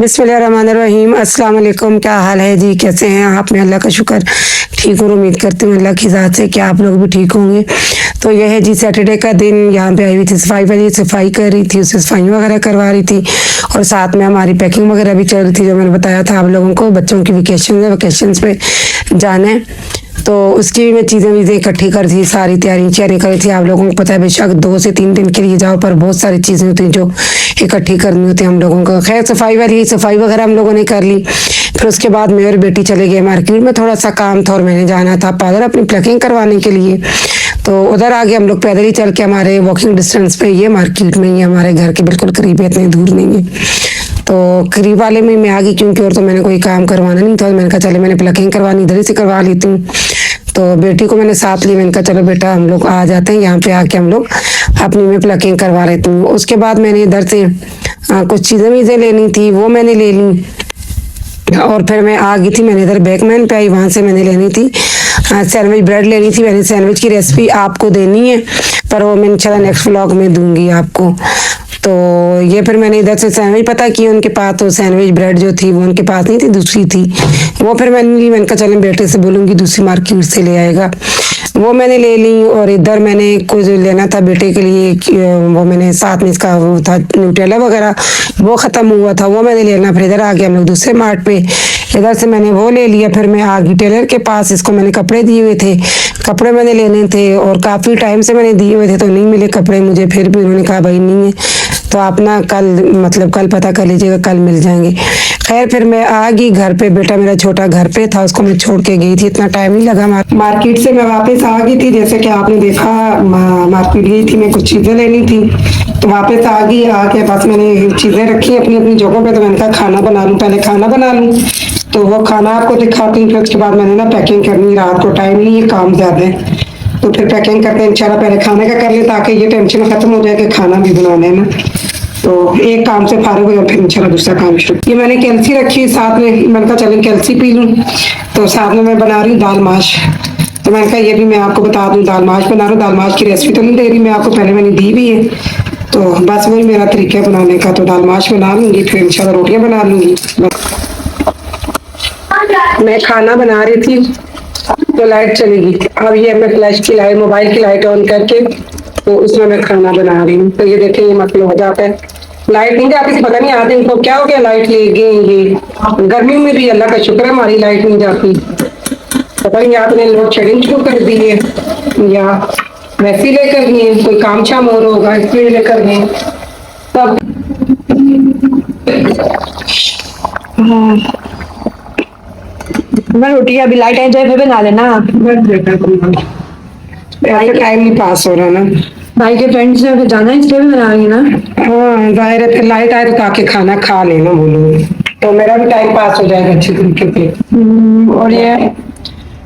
बिस्मिल्लाहिर्रहमानिर्रहीम। अस्सलाम वालेकुम। क्या हाल है जी, कैसे हैं आप? मैं अल्लाह का शुक्र ठीक हूँ। उम्मीद करती हूँ अल्लाह की ज़ात से कि आप लोग भी ठीक होंगे। तो यह है जी सैटरडे का दिन, यहाँ पे आई हुई थी सफाई वाली, सफाई कर रही थी, उससे सफाई वगैरह करवा रही थी और साथ में हमारी पैकिंग वगैरह भी चल रही थी। जो मैंने बताया था आप लोगों को, बच्चों की वेकेशन है, वेकेशन पे जाना है, तो उसकी भी मैं चीज़ें वीज़ें इकट्ठी कर थी, सारी तैयारी कर रही थी। आप लोगों को पता है बेशक 2 से 3 दिन के लिए जाओ, पर बहुत सारी चीज़ें होती हैं जो इकट्ठी करनी होती है हम लोगों को। खैर सफाई वाली सफाई वगैरह हम लोगों ने कर ली। फिर उसके बाद मैं और बेटी चले गए मार्केट में, थोड़ा सा काम था और मैंने जाना था पार्लर अपनी प्लकिंग करवाने के लिए। तो उधर आगे हम लोग पैदल ही चल के, हमारे वॉकिंग डिस्टेंस पे ये मार्केट में ही, हमारे घर के बिल्कुल करीब है, इतनी दूर नहीं है। तो करीब वाले में मैं आ गई, क्योंकि और तो मैंने कोई काम करवाना नहीं था। मैंने कहा चले मैंने प्लकिंग करवानी, इधर ही से करवा लेती हूँ। तो बेटी को मैंने साथ ली, मैंने कहा चलो बेटा हम लोग आ जाते हैं यहाँ पे, आके हम लोग अपनी में प्लकिंग करवा लेती हूँ। उसके बाद मैंने इधर से कुछ चीज़ें वीज़ें लेनी थी, वो मैंने ले ली और फिर मैं आ गई थी। मैंने इधर बैकमैन पे आई, वहाँ से मैंने लेनी थी सैंडविच ब्रेड लेनी थी। मैंने सैंडविच की रेसिपी आपको देनी है, पर वो मैं इंशाल्लाह नेक्स्ट व्लॉग में दूंगी आपको। तो ये फिर मैंने इधर से सैंडविच पता की उनके पास, तो सैंडविच ब्रेड जो थी वो उनके पास नहीं थी, दूसरी थी। वो फिर मैंने ली, मैंने कहा चलें बेटे से बोलूँगी दूसरी मार्केट से ले आएगा। वो मैंने ले ली और इधर मैंने कुछ लेना था बेटे के लिए, वो मैंने साथ में इसका वो था न्यूटेला वगैरह, वो ख़त्म हुआ था, वो मैंने लेना। फिर इधर आ गया हम लोग दूसरे मार्ट पे, इधर से मैंने वो ले लिया। फिर मैं आ गई टेलर के पास, इसको मैंने कपड़े दिए हुए थे, कपड़े मैंने लेने थे और काफ़ी टाइम से मैंने दिए हुए थे तो नहीं मिले कपड़े मुझे। फिर भी उन्होंने कहा भाई नहीं है तो आप ना कल मतलब कल पता कर लीजिएगा, कल मिल जाएंगे। खैर फिर मैं आ गई घर पे, बेटा मेरा छोटा घर पे था, उसको मैं छोड़ के गई थी, इतना टाइम नहीं लगा। मार्केट से मैं वापस आ गई थी, जैसे कि आपने देखा मार्केट गई थी, मैं कुछ चीज़ें लेनी थी तो वापस आ गई। आके बस मैंने चीज़ें रखी अपनी अपनी जगहों पे, तो मैंने कहा खाना बना लूँ, पहले खाना बना लूँ। तो वो खाना आपको दिखाती हूँ, फिर उसके बाद मैंने ना पैकिंग करनी, रात को टाइम नहीं है, काम ज़्यादा है, तो फिर पैकिंग करते हैं इंशाल्लाह। पहले खाने का कर ले ताकि ये टेंशन खत्म हो जाए कि खाना भी बनाना है ना। तो एक काम से फारिग हो फिर इंशाल्लाह दूसरा काम शुरू। ये मैंने कैल्सी रखी साथ में, मैंने कहा चलें कैल्सी पी लूँ। तो साथ में मैं बना रही हूँ दाल माश, तो मैंने कहा ये भी मैं आपको बता दूँ, दाल माश बना रहा हूँ। दाल माश की रेसिपी तो नहीं दे रही मैं आपको, पहले मैंने दी भी है, तो बस वही मेरा तरीका है बनाने का। तो दाल माश बना लूँगी, फिर इंशाल्लाह रोटियाँ बना लूँगी। मैं खाना बना रही थी तो लाइट चलेगी। अब ये मैं फ्लैश की लाइट, मोबाइल की लाइट ऑन करके तो उसमें मैं खाना बना रही हूँ। तो ये देखिए ये मसला हो जाता है, लाइट नहीं जाती, पता नहीं आते इनको क्या हो गया, लाइट ले गए ये। गर्मी में भी अल्लाह का शुक्र है हमारी लाइट नहीं जाती, पता नहीं आपने लोड शेडिंग शुरू कर दी है या वैसे ही लेकर दिए, कोई काम शाम और होगा इसलिए लेकर दिए तब। मैं रोटी अभी लाइट आ जाए फिर बना लेना। ऐसे टाइम नहीं पास हो रहा ना, भाई के फ्रेंड्स ने जाना है इसलिए भी बना रही ना। हाँ जाहिर है, फिर लाइट आए तो ताकि खाना खा लेना बोलो, तो मेरा भी टाइम पास हो जाएगा अच्छे तरीके से। और ये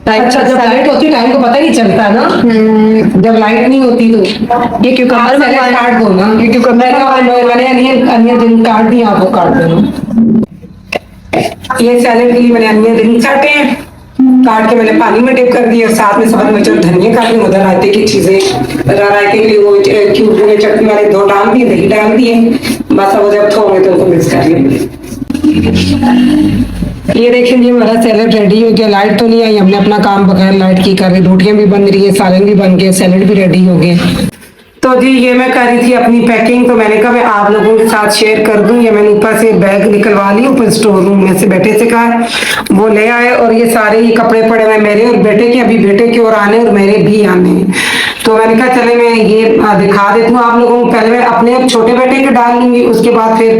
अच्छा जब लाइट होती है टाइम को पता ही चलता है ना, जब लाइट नहीं होती तो ये क्यूकम्बर काट दो ना, ये क्यूकम्बर मैंने अनियन दिन काट दिया, आपको काट देना। ये सैलेड के लिए मैंने अनियन दिन काटे हैं, काट के मैंने पानी में डिप कर दिया, साथ में सब मिर्च और धनिया काट दी। उधर रायते की चीजें, रायते के लिए वो क्यूब में चटनी वाले 2 डाल दिए, दही डाल दिए, बस वो जब थोड़े तो उनको मिक्स कर लिया। ये देखिए जी हमारा सैलेड रेडी हो गया। लाइट तो नहीं आई, हमने अपना काम बगैर लाइट की कर रही, रोटियां भी बन रही है, सालन भी बन गए, सैलेड भी रेडी हो गए। तो जी ये मैं कर रही थी अपनी पैकिंग, तो मैंने कहा मैं आप लोगों के साथ शेयर कर दूं। ये मैंने ऊपर से बैग निकलवा ली, ऊपर स्टोर रूम में से बेटे से कहा वो ले आए, और ये सारे ही कपड़े पड़े हुए मेरे और बेटे के, अभी बेटे के और आने और मेरे भी आने। तो मैंने कहा चले मैं ये दिखा देती हूँ आप लोगों को। पहले मैं अपने छोटे बेटे के डाल लूंगी, उसके बाद फिर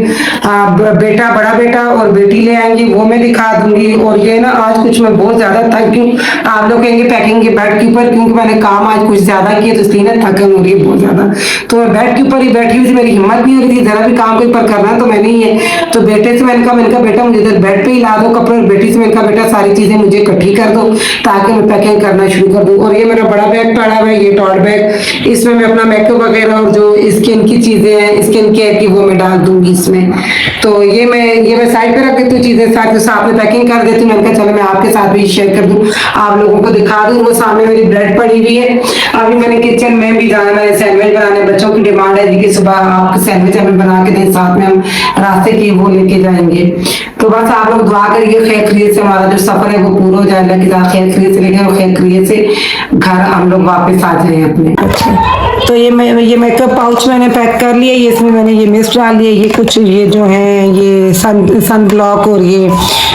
बेटा, बड़ा बेटा और बेटी ले आएंगी, वो मैं दिखा दूंगी। और ये ना आज कुछ मैं बहुत ज्यादा थक गई, आप लोग कहेंगे पैकिंग के बेड के ऊपर, क्योंकि मैंने काम आज कुछ ज्यादा किया तो इसलिए ना थकन हो रही है बहुत ज्यादा। तो मैं बेड के ऊपर ही बैठी हुई थी, मेरी हिम्मत नहीं हो रही थी जरा भी काम के ऊपर करना, तो मैंने ये तो बेटे से मैंने कहा बेटा मुझे इधर बेड पे ही ला दो कपड़े, और बेटी से मैंने कहा बेटा सारी चीजें मुझे इकट्ठी कर दो ताकि मैं पैकिंग करना शुरू कर दूं। और ये मेरा बड़ा बैग पड़ा हुआ है, ये टॉर्च बॉडी बैग, इसमें मैं अपना मेकअप वगैरह और जो स्किन की चीजें हैं, स्किन केयर की, वो मैं डाल दूंगी इसमें। तो ये मैं साइड पे रख देती हूँ चीजें, साथ में पैकिंग कर देती हूँ। मैंने कहा चलो मैं आपके साथ भी शेयर कर दूं, आप लोगों को दिखा दूं। वो सामने मेरी ब्रेड पड़ी हुई है। अभी मैंने किचन में भी जाना है, सैंडविच बनाने, बच्चों की डिमांड है जी कि सुबह आप सैंडविच हमें बना के दें, साथ में हम रास्ते की वो लेके जाएंगे। तो बस आप लोग दुआ करिए खैर खैरियत से हमारा जो सफर है वो पूरा हो जाए, अल्लाह की राह खैर खैरियत से लेके और खैर खैरियत से घर हम लोग वापस आ जाए अपने। अच्छा, तो ये मेकअप पाउच मैंने पैक कर लिया। ये इसमें मैंने ये मिस्ट डाल लिया, ये कुछ ये जो है ये सन ब्लॉक और ये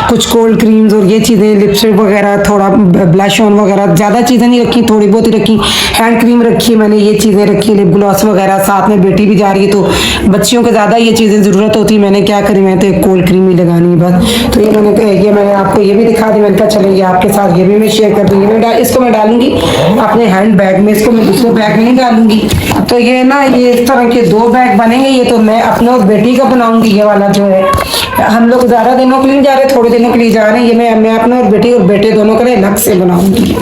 कुछ कोल्ड क्रीम्स और ये चीज़ें, लिपस्टिक वगैरह, थोड़ा ब्लश ऑन वगैरह, ज़्यादा चीज़ें नहीं रखी, थोड़ी बहुत ही रखी। हैंड क्रीम रखी मैंने, ये चीज़ें रखी, लिप ग्लॉस वगैरह। साथ में बेटी भी जा रही है तो बच्चियों को ज़्यादा ये चीज़ें ज़रूरत होती है। मैंने क्या करी, मैं तो एक कोल्ड क्रीम ही लगानी है बस। तो ये मैंने आपको ये भी दिखा दी। मैंने कहा चलो ये आपके साथ ये भी मैं शेयर कर दूँगी। इसको मैं डालूंगी अपने हैंड बैग में, इसको मैं दूसरे बैग में नहीं डालूंगी। तो ये ना, ये इस तरह के 2 बैग बनेंगे। ये तो मैं अपने और बेटी का बनाऊंगी। ये वाला जो है, हम लोग ज़्यादा दिनों के लिए जा रहे हैं, थोड़े दिनों के लिए जा रहे हैं। ये मैं अपने और बेटे दोनों के लिए अलग से बनाऊंगी।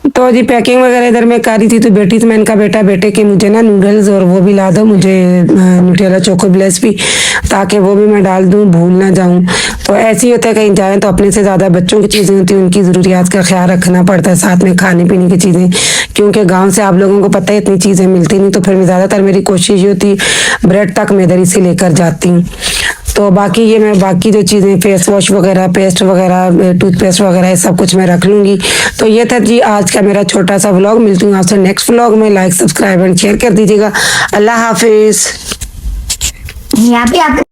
तो जी पैकिंग वगैरह इधर मैं कर रही थी, तो बेटी से मैंने कहा बेटे के मुझे ना नूडल्स और वो भी ला दो, मुझे न्यूट्रेला चोको ब्लेस भी, ताकि वो भी मैं डाल दूँ, भूल ना जाऊँ। तो ऐसे ही होता है, कहीं जाएं तो अपने से ज़्यादा बच्चों की चीज़ें होती हैं, उनकी ज़रूरियात का ख्याल रखना पड़ता है, साथ में खाने पीने की चीज़ें। क्योंकि गाँव से आप लोगों को पता है इतनी चीज़ें मिलती नहीं, तो फिर ज़्यादातर मेरी कोशिश ये होती ब्रेड तक मैं इधर ही से लेकर जाती हूँ। तो बाकी जो चीज़ें, फेस वॉश वगैरह, पेस्ट वगैरह, टूथपेस्ट वगैरह, सब कुछ मैं रख लूँगी। तो ये था जी आज का मेरा छोटा सा व्लॉग। मिलती हूँ आपसे नेक्स्ट व्लॉग में। लाइक, सब्सक्राइब एंड शेयर कर दीजिएगा। अल्लाह हाफिज़। यहाँ पे आप